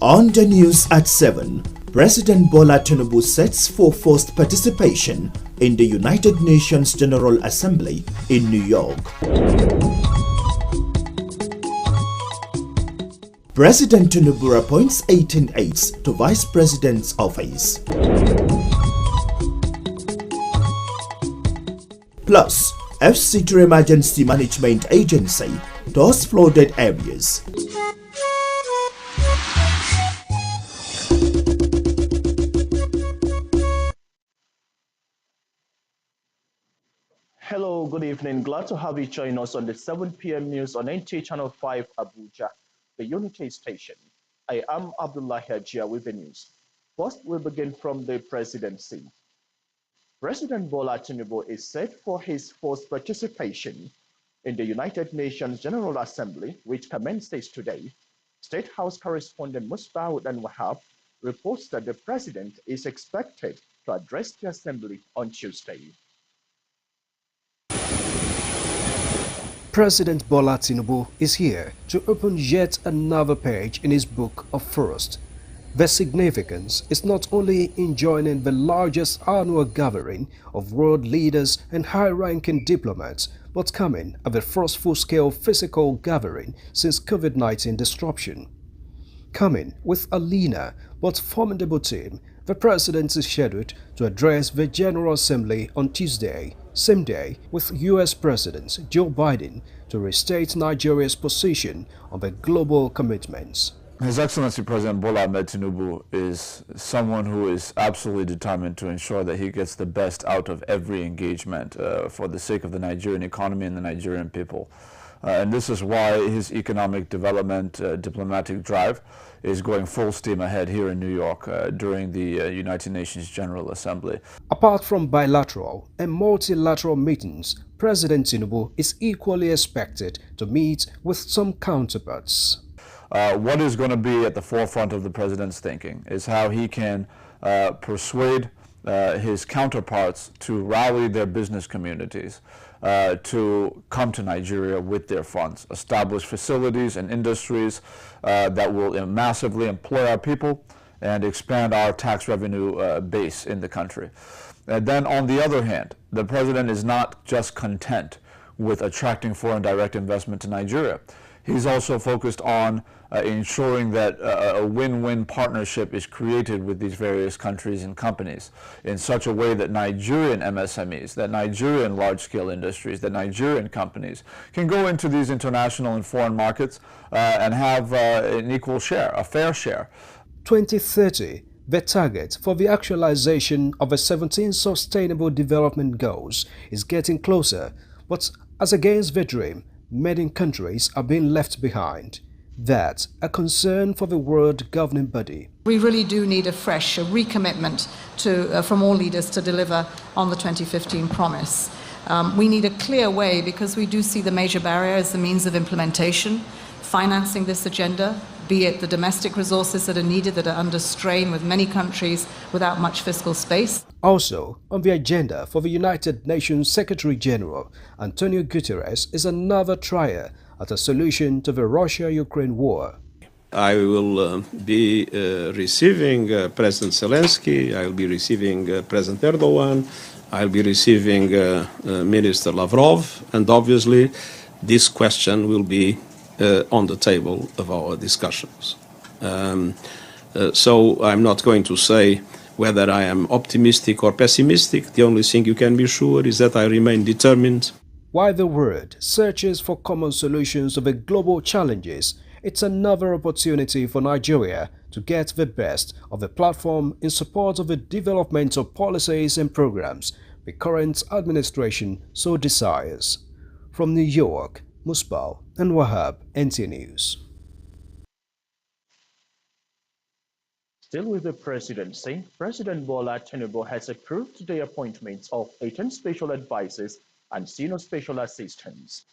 On the news at 7, President Bola Tinubu sets for forced participation in the United Nations General Assembly in New York. President Tinubu appoints 18 aides to Vice President's office. Plus, FCT Emergency Management Agency tours flooded areas. Hello, good evening. Glad to have you join us on the 7 p.m. news on NTA Channel 5 Abuja, the Unity station. I am Abdullah Hajia with the news. First, we begin from the presidency. President Bola Tinubu is set for his first participation in the United Nations General Assembly, which commences today. State House correspondent Musbah and Wahab reports that the president is expected to address the assembly on Tuesday. President Bola Tinubu is here to open yet another page in his book of first. The significance is not only in joining the largest annual gathering of world leaders and high-ranking diplomats, but coming at the first full-scale physical gathering since COVID-19 disruption. Coming with a leaner but formidable team, the president is scheduled to address the General Assembly on Tuesday, same day with U.S. President Joe Biden to restate Nigeria's position on the global commitments. His Excellency President Bola Ahmed Tinubu is someone who is absolutely determined to ensure that he gets the best out of every engagement for the sake of the Nigerian economy and the Nigerian people. And this is why his economic development diplomatic drive is going full steam ahead here in New York during the United Nations General Assembly. Apart from bilateral and multilateral meetings, President Tinubu is equally expected to meet with some counterparts. What is going to be at the forefront of the president's thinking is how he can persuade his counterparts to rally their business communities to come to Nigeria with their funds, establish facilities and industries that will massively employ our people and expand our tax revenue base in the country. And then on the other hand, the president is not just content with attracting foreign direct investment to Nigeria. He's also focused on ensuring that a win-win partnership is created with these various countries and companies in such a way that Nigerian MSMEs, that Nigerian large-scale industries, that Nigerian companies can go into these international and foreign markets and have an equal share, a fair share. 2030, the target for the actualization of the 17 Sustainable Development Goals is getting closer, but as against the dream, many countries are being left behind. That's a concern for the world governing body. We really do need a recommitment from all leaders to deliver on the 2015 promise. We need a clear way because we do see the major barrier as the means of implementation, financing this agenda, be it the domestic resources that are needed that are under strain with many countries without much fiscal space. Also on the agenda for the United Nations Secretary General, Antonio Guterres is another trier at a solution to the Russia-Ukraine war. I will be receiving President Zelensky, I will be receiving President Erdogan, I will be receiving Minister Lavrov, and obviously this question will be on the table of our discussions. So I'm not going to say whether I am optimistic or pessimistic. The only thing you can be sure is that I remain determined. While the world searches for common solutions to the global challenges, it's another opportunity for Nigeria to get the best of the platform in support of the development of policies and programs the current administration so desires. From New York, Musbah and Wahab, NTA News. Still with the presidency, President Bola Tinubu has approved the appointments of 18 special advisors and senior special assistants.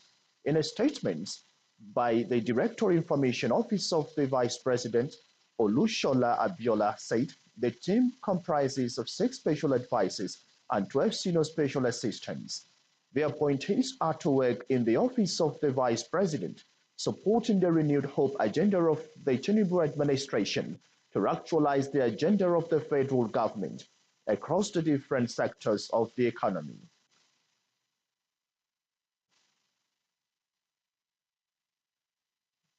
In a statement by the Director Information Office of the Vice President, Olushola Abiola said the team comprises of 6 special advisors and 12 senior special assistants. The appointees are to work in the Office of the Vice President supporting the renewed hope agenda of the Tinubu administration to actualize the agenda of the federal government across the different sectors of the economy.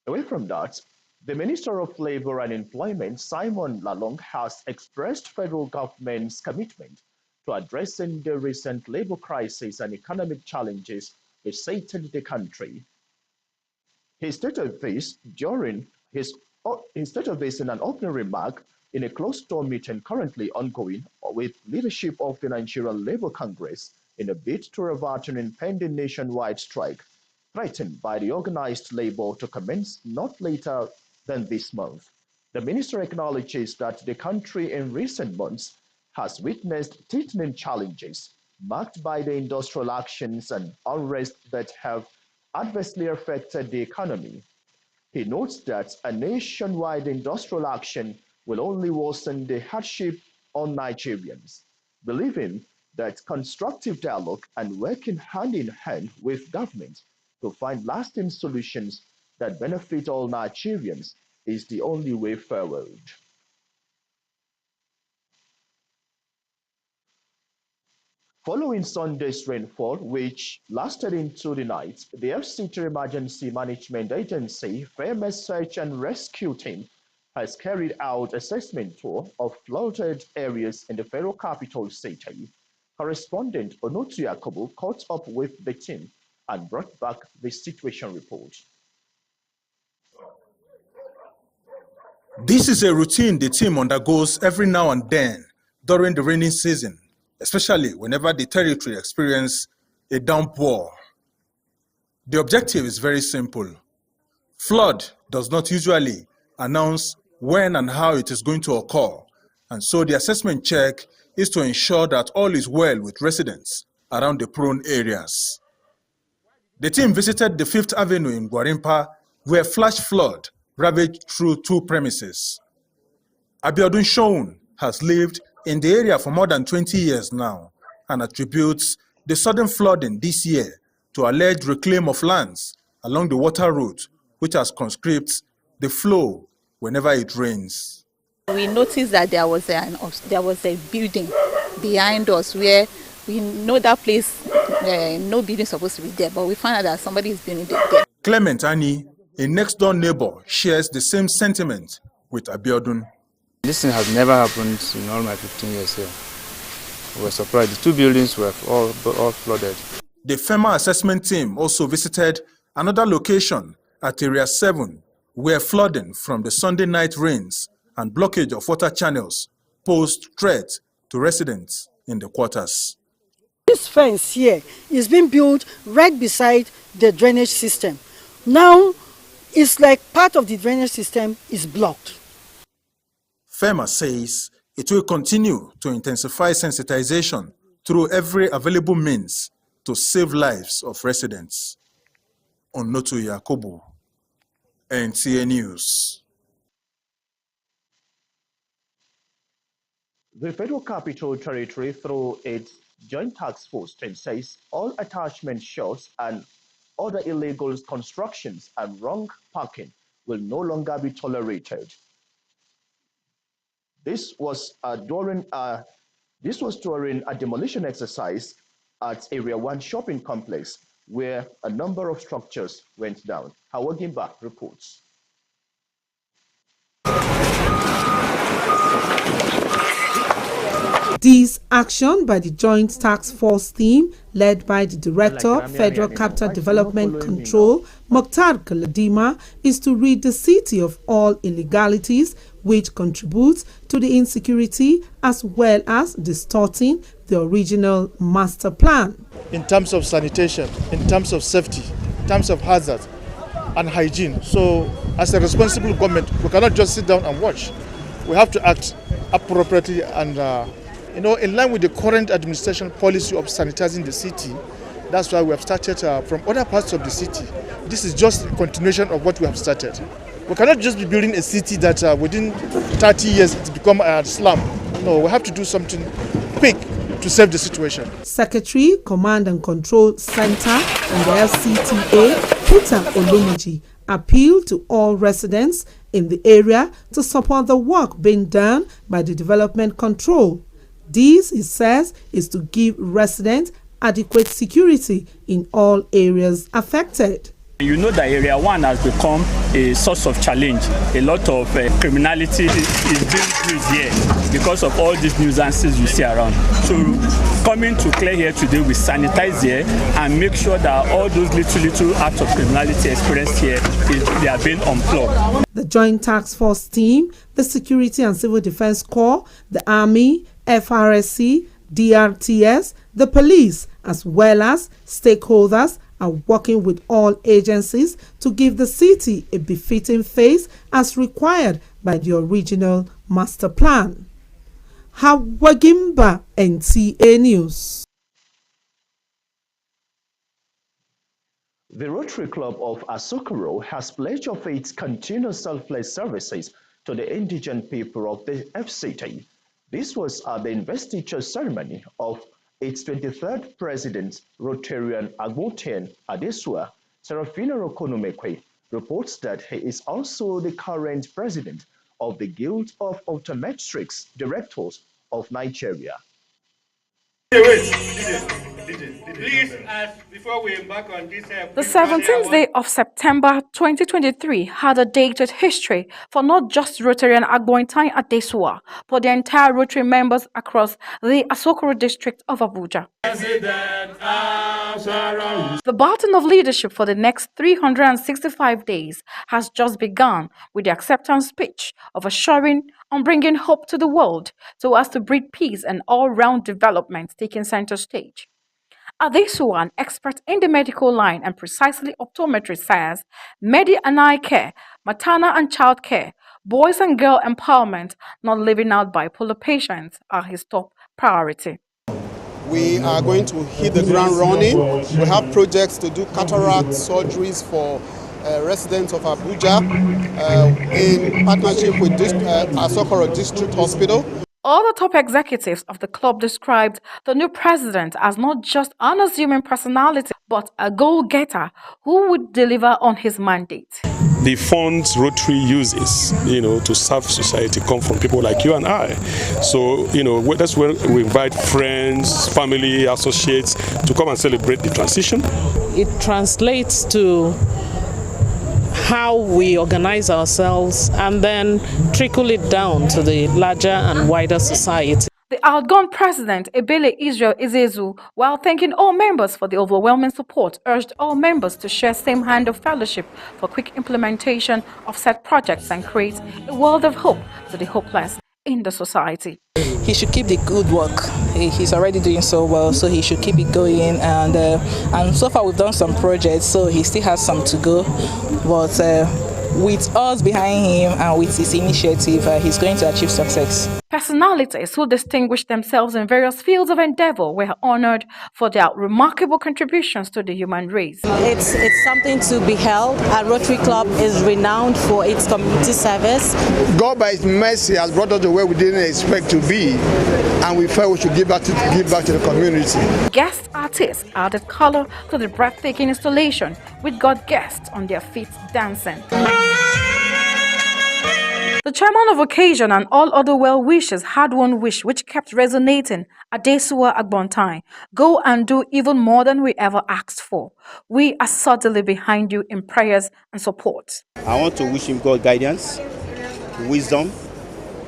Away from that, the Minister of Labour and Employment, Simon Lalong, has expressed federal government's commitment to addressing the recent labour crisis and economic challenges besetting the country. He stated this during his stated this in an opening remark in a closed-door meeting currently ongoing with leadership of the Nigerian Labour Congress in a bid to avert an impending nationwide strike threatened by the organized labor to commence not later than this month. The minister acknowledges that the country in recent months has witnessed threatening challenges marked by the industrial actions and unrest that have adversely affected the economy. He notes that a nationwide industrial action will only worsen the hardship on Nigerians, believing that constructive dialogue and working hand in hand with government to find lasting solutions that benefit all Nigerians is the only way forward. Following Sunday's rainfall, which lasted into the night, the FCT Emergency Management Agency FEMA Search and Rescue Team has carried out assessment tour of flooded areas in the Federal Capital City. Correspondent Onotu Yakobo caught up with the team and brought back the situation report. This is a routine the team undergoes every now and then during the rainy season, especially whenever the territory experiences a downpour. The objective is very simple. Flood does not usually announce when and how it is going to occur, and so the assessment check is to ensure that all is well with residents around the prone areas. The team visited the 5th Avenue in Gwarimpa, where flash flood ravaged through 2 premises. Abiodun Shoun has lived in the area for more than 20 years now and attributes the sudden flooding this year to alleged reclaim of lands along the water route, which has conscripted the flow whenever it rains. We noticed that there was a building behind us where we know that place, no building is supposed to be there, but we found out that somebody is building there. Clement Ani, a next-door neighbor, shares the same sentiment with Abiodun. This thing has never happened in all my 15 years here. We were surprised. The 2 buildings were all flooded. The FEMA assessment team also visited another location at Area 7, where flooding from the Sunday night rains and blockage of water channels posed threat to residents in the quarters. This fence here is being built right beside the drainage system. Now, it's like part of the drainage system is blocked. FEMA says it will continue to intensify sensitization through every available means to save lives of residents. Onotu Yakobo, NTA News. The Federal Capital Territory, through its Joint Task Force, says all attachment shots and other illegal constructions and wrong parking will no longer be tolerated. This was during a demolition exercise at Area 1 shopping complex where a number of structures went down. Hawagimba reports. This action by the Joint Task Force team, led by the Director, Federal Capital Development Control, Mokhtar Galadima, is to rid the city of all illegalities which contributes to the insecurity as well as distorting the original master plan. In terms of sanitation, in terms of safety, in terms of hazards and hygiene. So as a responsible government, we cannot just sit down and watch. We have to act appropriately and in line with the current administration policy of sanitizing the city. That's why we have started from other parts of the city. This is just a continuation of what we have started. We cannot just be building a city that within 30 years it's become a slum. No, we have to do something quick to save the situation. Secretary, Command and Control Center and the FCTA, Peter Olomuji, appealed to all residents in the area to support the work being done by the Development Control. This, he says, is to give residents adequate security in all areas affected. You know that Area 1 has become a source of challenge. A lot of criminality is being used here because of all these nuisances you see around. So coming to clear here today, we sanitize here and make sure that all those little acts of criminality experienced here, they are being unplugged. The Joint Task Force team, the Security and Civil Defense Corps, the Army, FRSC, DRTS, the police, as well as stakeholders, are working with all agencies to give the city a befitting face as required by the original master plan. Hawagimba, NTA News. The Rotary Club of Asokoro has pledged of its continuous selfless services to the indigent people of the FCT. This was at the investiture ceremony of its 23rd president, Rotarian Agbotian Adesua. Serafina Rokonomekwe reports that he is also the current president of the Guild of Optometrics Directors of Nigeria. Please, before we embark on this, the 17th day of September 2023 had a dated history for not just Rotarian Agbotian Adesua, but the entire Rotary members across the Asokoro district of Abuja. The baton of leadership for the next 365 days has just begun with the acceptance speech of assuring on bringing hope to the world so as to breed peace and all-round development taking center stage. Adesua, an expert in the medical line and precisely optometry, says Medi and eye care, maternal and child care, boys and girl empowerment, not living out bipolar patients are his top priority. We are going to hit the ground running. We have projects to do cataract surgeries for residents of Abuja in partnership with Asokoro District Hospital. All the top executives of the club described the new president as not just unassuming personality, but a goal-getter who would deliver on his mandate. The funds Rotary uses, to serve society come from people like you and I. So, that's where we invite friends, family, associates to come and celebrate the transition. It translates to how we organize ourselves and then trickle it down to the larger and wider society. The outgone president, Ebele Israel Izezu, while thanking all members for the overwhelming support, urged all members to share same hand of fellowship for quick implementation of set projects and create a world of hope to the hopeless in the society. He should keep the good work. He's already doing so well, so he should keep it going. And so far we've done some projects, so he still has some to go. But with us behind him and with his initiative, he's going to achieve success. Personalities who distinguished themselves in various fields of endeavor were honored for their remarkable contributions to the human race. It's something to be held. Our Rotary Club is renowned for its community service. God, by His mercy, has brought us to where we didn't expect to be, and we felt we should give back to the community. Guest artists added color to the breathtaking installation, with God guests on their feet dancing. The chairman of occasion and all other well-wishers had one wish which kept resonating: Adesua Agbotian, go and do even more than we ever asked for. We are certainly behind you in prayers and support. I want to wish him God guidance, wisdom,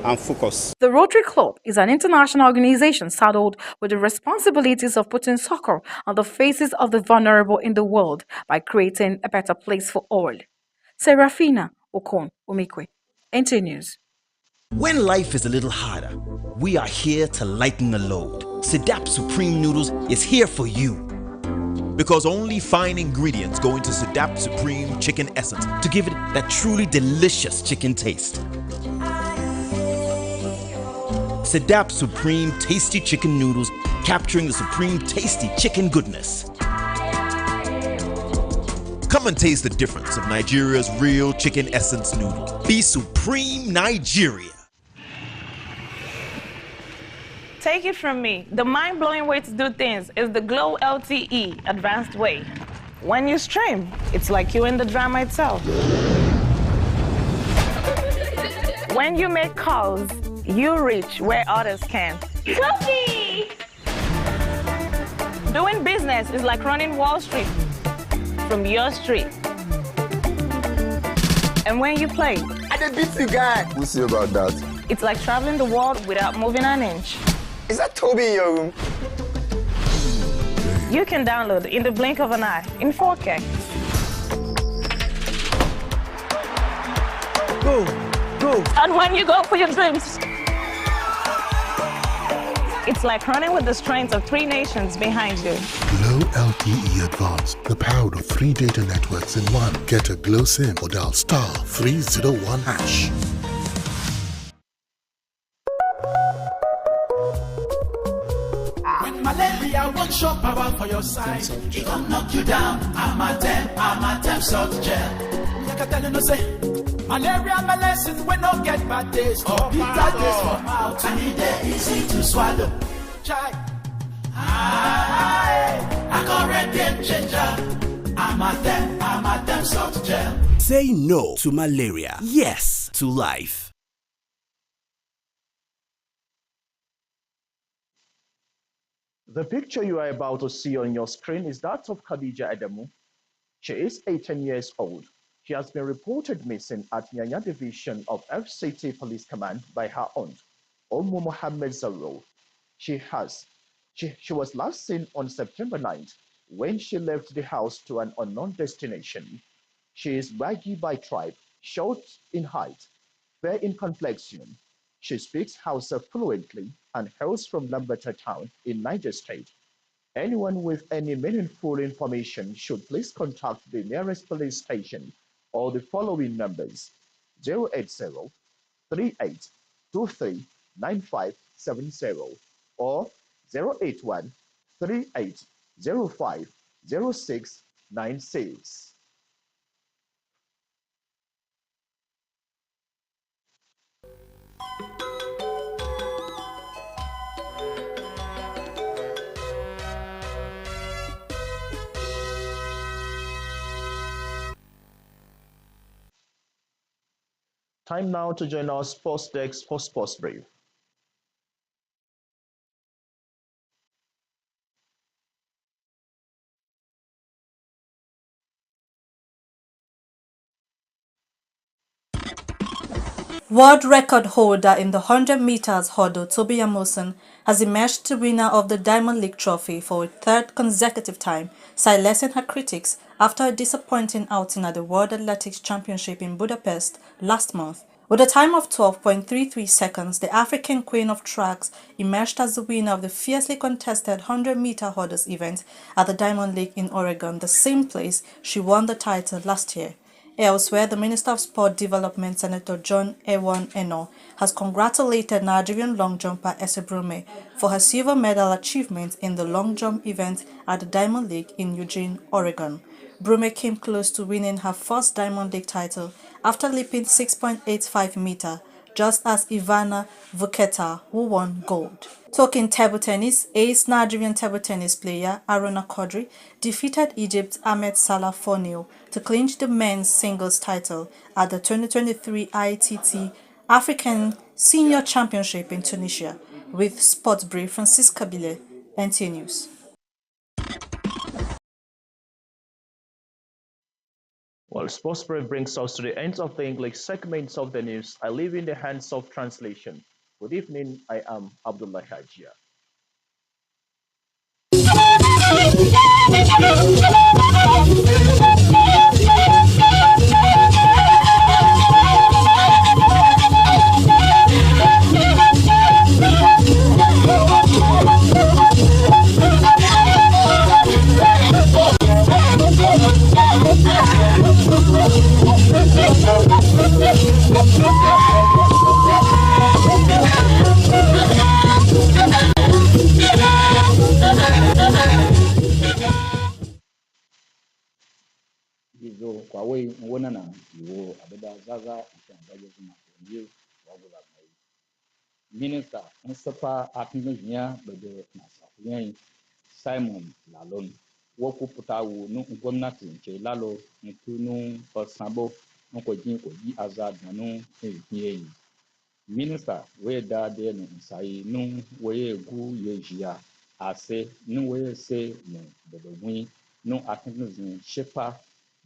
and focus. The Rotary Club is an international organization saddled with the responsibilities of putting succor on the faces of the vulnerable in the world by creating a better place for all. Serafina Okon-Omekwe, NTA News. When life is a little harder, we are here to lighten the load. Sedap Supreme Noodles is here for you. Because only fine ingredients go into Sedap Supreme Chicken Essence to give it that truly delicious chicken taste. Sedap Supreme Tasty Chicken Noodles, capturing the supreme tasty chicken goodness. Come and taste the difference of Nigeria's real chicken essence noodle. Be Supreme Nigeria. Take it from me, the mind-blowing way to do things is the Glow LTE Advanced Way. When you stream, it's like you're in the drama itself. When you make calls, you reach where others can't. Sophie! Doing business is like running Wall Street from your street. And when you play, I did beat you guy. We'll see about that. It's like traveling the world without moving an inch. Is that Toby in your room? You can download in the blink of an eye in 4K. Go. And when you go for your dreams, it's like running with the strength of 3 nations behind you. Glow LTE Advanced, the power of 3 data networks in one. Get a Glow SIM or dial *301#. When malaria won't show power for your side, it gon' knock you down. I'm a temp salt gel. Like I tell you no say, malaria medicine we no get bad taste or bitter taste for mouth. And it easy to swallow. Try. I got red game changer. I'm a temp salt gel. Say no to malaria. Yes to life. The picture you are about to see on your screen is that of Khadija Adamu. She is 18 years old. She has been reported missing at Nyanya Division of FCT Police Command by her aunt, Omo Mohammed Zarro. She was last seen on September 9th when she left the house to an unknown destination. She is Wagi by tribe, short in height, fair in complexion. She speaks Hausa fluently and hails from Lambata town in Niger State. Anyone with any meaningful information should please contact the nearest police station or the following numbers: 080 3823 9570 or 081 3805 0696. Time now to join our sports desk for Sports Brief. World record holder in the 100 meters hurdle Toby Amusan has emerged the winner of the Diamond League trophy for a third consecutive time, silencing her critics after a disappointing outing at the World Athletics Championship in Budapest last month. With a time of 12.33 seconds, the African Queen of Tracks emerged as the winner of the fiercely contested 100-meter hurdles event at the Diamond League in Oregon, the same place she won the title last year. Elsewhere, the Minister of Sport Development, Senator John Ewan Eno, has congratulated Nigerian long jumper Ese Brume for her silver medal achievement in the long jump event at the Diamond League in Eugene, Oregon. Brume came close to winning her first Diamond League title after leaping 6.85 meters, just as Ivana Vuketa, who won gold. Talking table tennis, ace Nigerian table tennis player Aruna Kodri defeated Egypt's Ahmed Salah 4-0 to clinch the men's singles title at the 2023 ITT African Senior Championship in Tunisia. With Sports Brief, Francisca Bile, NT News. Well, Sports Brief brings us to the end of the English segments of the news. I leave in the hands of translation. Good evening, I am Abdullah Hajia. Hizo kwa wei ngona na yo abeda zaza mshangaje zuma ndio wabula mai Minister Mustafa Akinwunya bede na Simon Lalon woku putawu nu gwamnati nke lalo ntunu sabo nko jin ko yi azad na nu eyi minista we da de nu sai nu we gu ye jia ase nu we se nu bedogui nu akinzin shepa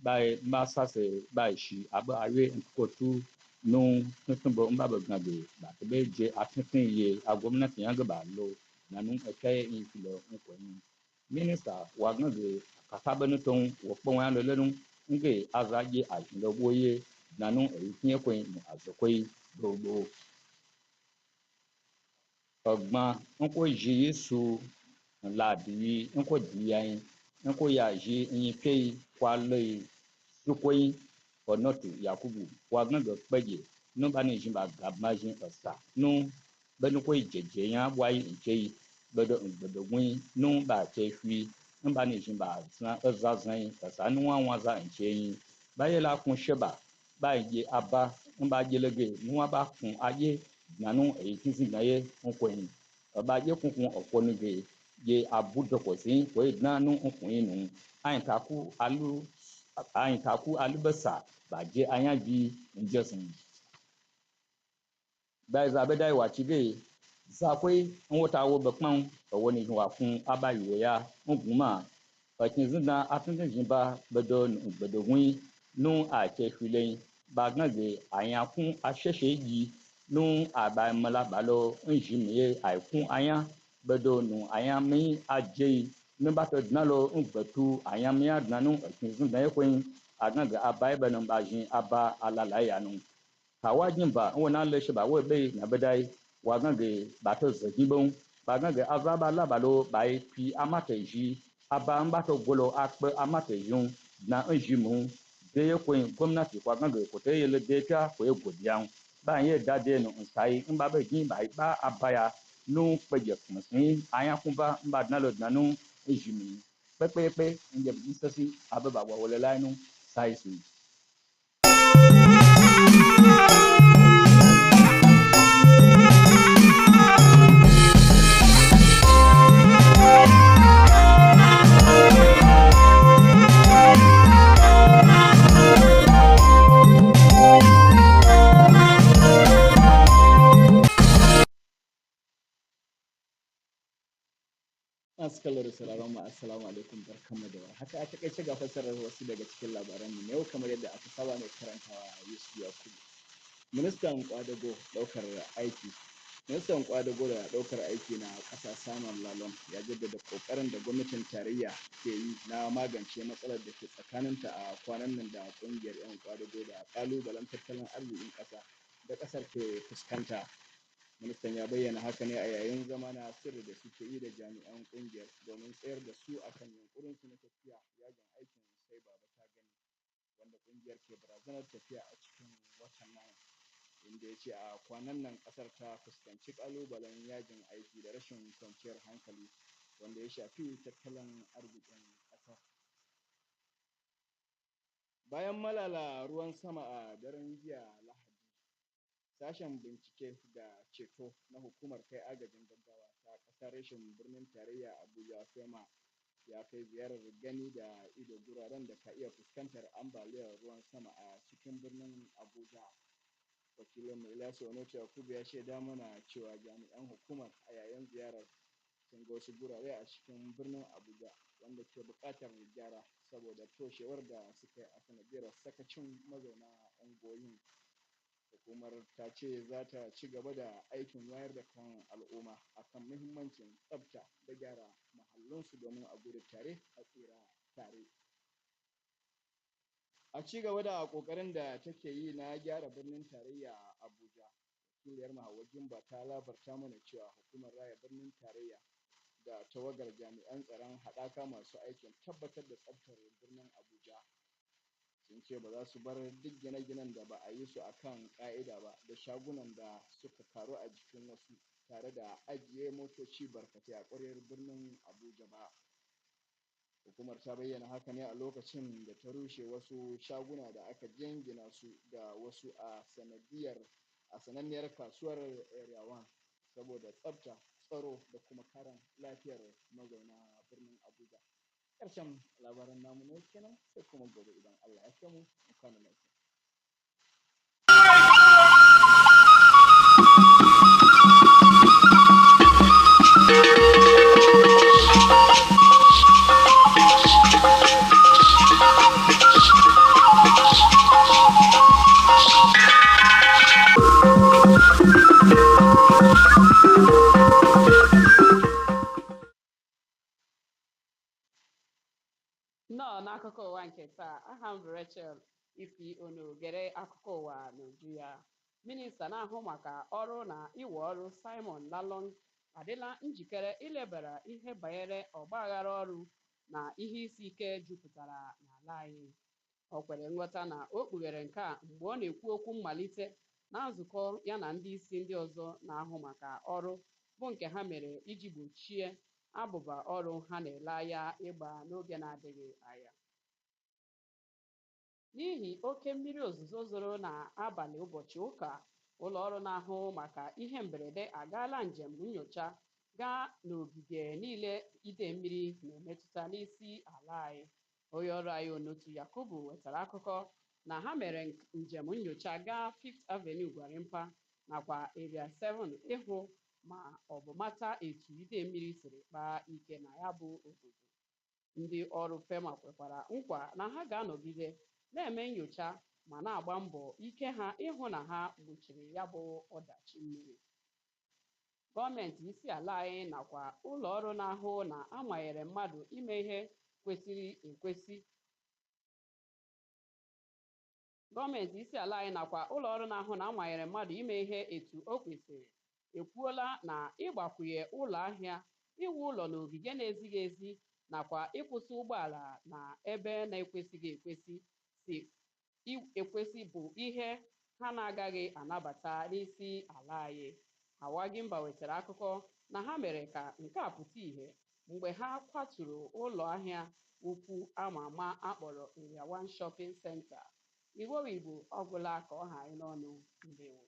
bai masase bai shi aba aye nkotu nu tunbo mbaba gnabe ba be je atintin ye agwamnati yanga ba lo na nu eke infilo nko ni minista wa gnabe kasabanu ton wo kpon ya lo lenu nge azaje ajindo boye na nu etinye kwen nu azokoi gbogbo ọgbọ́n nko zi yesu labi nko diyan nko ya zi yin pei kwa le sukoi onotu yakubu wa gbe peje no ba ni jin ba gabma jin osa no be no ko jeje yan wa yin chei bedo gwin no ba che fi no ba ni jin ba zan ezazan osa no wa za nchei ba ye la kun sheba ba ye aba mba jelege no ba kun aye nanu ekinsi naye nkwen ba ye kunkun okonuge ye abudoko sin ko nanu nkwen nu ayin taku alubasa ba je ayanji njesun ba za be dai wachige zakoi nwota wo bekpan woni wa fun abayiwo ya nguma akinzina atuntin jinba bedo gun nu a che filen ba gange ayan kun asheshe yi nu aba mala balo njimiye aikun ayan bedo nu ayan mi aje nu ba to dnalo ngbetu ayan mi adnanu akinzina ekwen agange abai beno ba jin aba alala yanu kawajin ba wona le shi ba we be na bedai wa gange ba to zagibon ba gange azaba labalo ba pi amate ji aba mba to golo akpe amate yun na njimu de ye kwen gwamnati kwa gange ko te yele de ta ko e godiyan ba ye dade no nsai mba be jin ba abaya nu peje kunsin aya kunba mba na lo nanu njimi pepepe nje bisasi ababa wa wole lainu sai su masu kallo da sauraron mu assalamu alaikum barkanmu da haka a takaice ga fassarar wasu daga cikin labaran mu yau kamar yadda aka saba mai karantawa Yusuf Yakubu ministan kwadago daukar aiki ministan kwadago da daukar aiki na kasa Samuel Lalon ya jaddada kokarin da gwamnatin tarayya ke yi na magance matsalar da ke tsakaninta a kwanan nan da kungiyar yan kwadago da kalubalen tattalin arzikin kasa da kasar ke fuskanta. Ministan ya bayyana haka ne a yayin zama na sirri da suke yi da jami'an kungiyar domin tsayar da su akan yunkurin su na tafiya yajin aikin sai baba ta gani wanda kungiyar ke barazanar tafiya a cikin watan nan inda ya ce a kwanan nan kasar ta fuskanci kalubalen yajin aiki da rashin kwanciyar hankali wanda ya shafi tattalin arzikin kasar. Bayan malala ruwan sama a daren jiya Lahadi, sashen bincike da ceto na hukumar kai agajin gaggawa ta ƙasar reshen birnin tarayya Abuja FEMA ya kai ziyarar gani da ido guraren da ka iya fuskantar ambaliyar ruwan sama a cikin birnin Abuja. Wakilin mai Ilyasu Onoto Yakubu ya shaida mana cewa jami'an hukumar a yayin ziyarar sun ga wasu gurare a cikin birnin Abuja wanda ke buƙatar gyara saboda toshewar da suka yi a sanadiyar sakacin mazauna unguwannin. Hukumar ta ce za ta ci gaba da aikin wayar da kan al'umma akan muhimmancin tsafta da gyara mahallansu domin a gudu tare a tsira tare. A ci gaba da ƙoƙarin da take yi na gyara birnin tarayya Abuja, wakiliyar Hauwa Gimba ta labarta mana cewa hukumar raya birnin tarayya da tawagar jami'an tsaron haɗaka masu aikin tabbatar da tsaftar birnin Abuja sun ce ba za su bar duk gine-ginen da ba a yi su a kan ƙa'ida ba da shagunan da suka karu a jikin wasu tare da ajiye motoci barkatai a ƙwaryar birnin Abuja ba. Hukumar ta bayyana haka ne a lokacin da ta rushe wasu shaguna da aka jingina su da wasu a sananniyar kasuwar Area 1 saboda tsafta, tsaro da kuma kare lafiyar mazauna birnin Abuja. Ƙarshen labaran namu ne kenan sai kuma gobe idan Allah ya kai mu kwana lafiya. Nnọọ n'akụkọ ụwa nke taa, aha m bụ Rachel Ifi Ono gere akụkọ ụwa n'uju ya. Minista na-ahụ maka ọrụ na iwe ọrụ Simon Lalong adịla njikere ilebara ihe banyere ọgbaghara ọrụ na ihe isi ike jupụtara n'ala anyị. O kwere nghọta na o kpughere nke a mgbe ọ na-ekwu okwu mmalite na nzukọ ya na ndị isi ndị ọzọ na-ahụ maka ọrụ bụ nke ha mere iji gbochie abụba ọrụ ha na-ele anya ịgba n'oge na-adịghị anya. N'ihi oke mmiri ozuzo zoro n'abalị ụbọchị ụka, ụlọ ọrụ na-ahụ maka ihe mberede agaala njem nnyocha gaa n'ogige niile ide mmiri na-emetụta n'isi ala anyị. Onye ọrụ anyị Onotu Yakubu wetara akụkọ na ha mere njem nnyocha gaa Fifth Avenue Gwarimpa nakwa Area 7 ịhụ ma ọ bụ mata etu ide mmiri siri kpaa ike na ya bụ obodo. Ndị ọrụ FEMA kwekwara nkwa na ha ga-anọgide na-eme nnyocha ma na-agba mbọ ike ha ịhụ na ha gbochiri ya bụ ọdachi mmiri. Gọọmenti isi ala anyị nakwa ụlọ ọrụ na-ahụ na amanyere mmadụ ime ihe kwesịrị ekwesị Gọọmenti isi ala anyị nakwa ụlọ ọrụ na-ahụ na amanyere mmadụ ime ihe etu o kwesịrị ekwuola na ịgbakwunye ụlọ ahịa, iwu ụlọ n'ogige na-ezighị ezi nakwa ịkwụsị ụgbọala na ebe na-ekwesịghị ekwesị bụ ihe ha na-agaghị anabata n'isi ala anyị. Awagimba wetara akụkọ na ha mere ka nke a pụta ìhè mgbe ha kwaturu ụlọ ahịa ukwu ama ama akpọrọ Area 1 Shopping Center. Igbo ọgwụla ka ọ ha anyị n'ọnụ. Ndewo.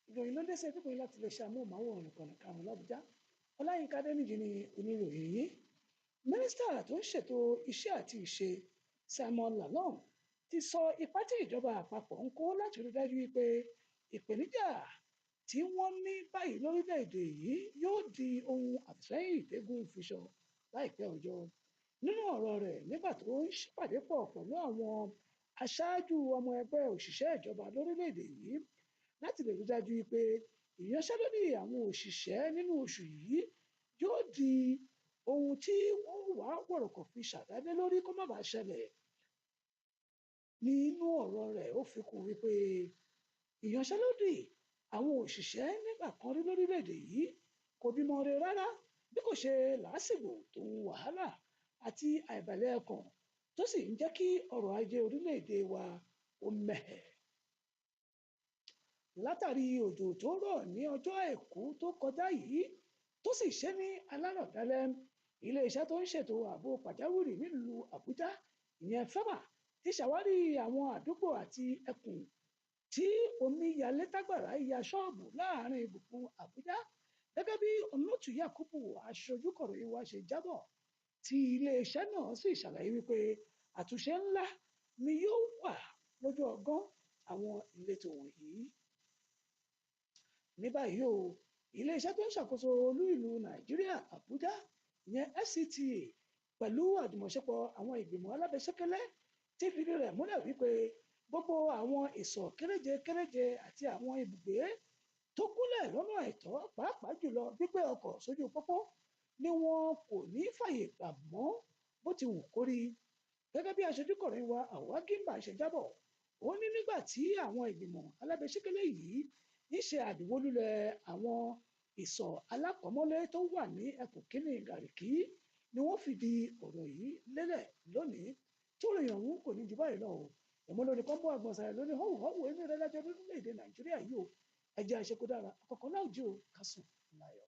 ìròyìn ló dé sí ẹbí kan láti lè ṣe amóhùnmáwòrán ìkànnì karùn-ún l'Ábújá. Ọláyínká Adéníjì ni oníròyìn yìí. Mínísítà tó ń ṣètò iṣẹ́ àti ìṣe Simon Lalong ti sọ ipá tí ìjọba àpapọ̀ ń kó láti rí dájú wípé ìpèníjà tí wọ́n ní báyìí lórílẹ̀‐èdè yìí yóò di ohun àfisẹ́yìn ìtẹ́gùn fiṣọ láìpẹ́ ọjọ́. Nínú ọ̀rọ̀ rẹ̀ nígbà tó ń ṣèpàdé pọ̀ pẹ̀lú àwọn aṣáájú ọmọ ẹgbẹ́ òṣìṣẹ́ ìjọba lórílẹ̀‐èdè yìí láti lè rí dájú wípé ìyanṣẹ́lódì àwọn òṣìṣẹ́ nínú oṣù yìí yóò di ohun tí wọ́n wà wọ̀rọ̀kọ̀ fi ṣàdádé lórí kó má bàa ṣẹlẹ̀. Nínú ọ̀rọ̀ rẹ̀ ó fi kún wípé ìyanṣẹ́lódì àwọn òṣìṣẹ́ nígbà kan rí lórílẹ̀‐èdè yìí kò bímọ re rárá, bí kò ṣe làásìgbò tó ń wàhálà àti àìbalẹ̀ ọkàn tó sì ń jẹ́ kí ọrọ̀ ajé orílẹ̀‐èdè wa ó mẹ́hẹ̀. Látàrí òjò tó rọ̀ ní ọjọ́ Àìkú tó kọjá yìí tó sì ṣe ní alárọ̀dálẹ̀, iléeṣẹ́ tó ń ṣètò ààbò pàjáwìrì nílùú Àbújá ìyẹn FEMA ti ṣàwárí àwọn àdúgbò àti ẹkùn tí omi yalé tágbàrá ya ṣọ́ọ̀bù láàrin gbùngbùn Àbújá. Gẹ́gẹ́ bí Onotu Yakubu aṣojú kọ̀ròyìn wa ṣe jábọ̀, tí iléeṣẹ́ náà sì ṣàlàyé wípé àtúnṣe ńlá ni yóò wà lójú ọgán àwọn ìletò wọ̀nyí. Ní báyìí o, iléeṣẹ́ tó ń ṣàkóso olú ìlú Nàìjíríà Àbújá ìyẹn FCTA pẹ̀lú àjùmọ̀ṣepọ̀ àwọn ìgbìmọ̀ alábẹ́sẹ́kẹ́lẹ́ ti fìdí rẹ̀ múlẹ̀ wípé gbogbo àwọn ìsọ̀ kéréje àti àwọn ibùgbé tó gúnlẹ̀ lọ́nà àìtọ́ pàápàá jùlọ gbígbé ọkọ̀ sójú pópó ni wọn kò ní fàyè gbà mọ́ bó ti wù kórí. Gẹ́gẹ́ bí aṣojúkọ̀ròyìn wa Awagimba ṣe jábọ̀, ó ní nígbà tí àwọn ìgbìmọ̀ alábẹ́sẹ́kẹ́lẹ́ yìí ń ṣe àdìwólulẹ̀ àwọn ìsọ̀ alákọ̀ọ́mọ́lé tó wà ní ẹkùn kínní Gàríkì ni wọ́n fìdí ọ̀rọ̀ yìí lélẹ̀ lónìí. tí ó lè yàn wọ́n kò ní jù báyìí lọ o ẹ̀mọ́ lórí pọ́npọ́ àgbọ̀nsẹ̀ lóní họ́wùhọ́wù èmi rẹ̀ lájọ́ lórílẹ̀‐èdè Nàìjíríà yìí o ẹjẹ́ àṣekú dára àkọ́kọ́ náà jẹ́ o kásùn láyọ̀.